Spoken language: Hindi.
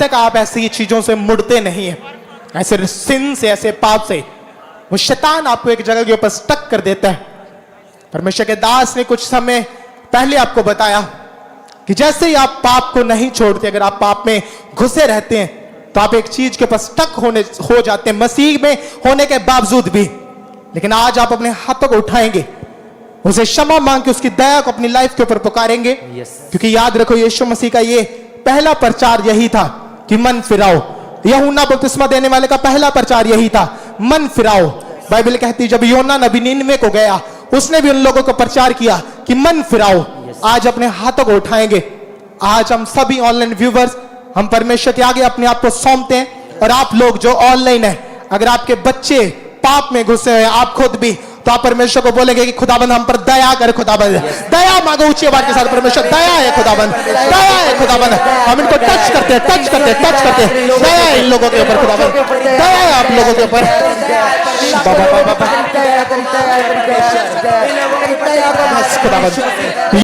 तक आप ऐसी चीजों से मुड़ते नहीं है, ऐसे सिन से, ऐसे पाप से, वो शैतान आपको एक जगह के ऊपर स्टक कर देता है। परमेश्वर के दास ने कुछ समय पहले आपको बताया कि जैसे ही आप पाप को नहीं छोड़ते, अगर आप पाप में घुसे रहते हैं तो आप एक चीज के ऊपर स्टक हो जाते हैं, मसीह में होने के बावजूद भी। लेकिन आज आप अपने हाथों को उठाएंगे, उसे क्षमा मांग के उसकी दया को अपनी लाइफ के ऊपर पुकारेंगे। क्योंकि याद रखो, यीशु मसीह का ये पहला प्रचार यही था कि मन फिराओ। यूहन्ना बपतिस्मा देने वाले का पहला प्रचार यही था, मन फिराओ। बाइबल कहती है जब यूहन्ना नबी निनवे को गया, उसने भी उन लोगों को प्रचार किया कि मन फिराओ। आज अपने हाथों को उठाएंगे। आज हम सभी ऑनलाइन व्यूवर्स, हम परमेश्वर के आगे अपने आप को सौंपते हैं। और आप लोग जो ऑनलाइन है, अगर आपके बच्चे पाप में घुसे हुए, आप खुद भी, तो आप परमेश्वर को बोलेंगे कि खुदाबंद हम पर दया कर, खुदाबंद दया मांगो ऊंची आवाज के साथ, परमेश्वर दया है खुदाबंद, दया है खुदाबंद। हम इनको टच करते हैं, टच करते हैं, टच करते हैं। दया है इन लोगों के ऊपर खुदाबंद, दया है आप लोगों के ऊपर। खुदाबंद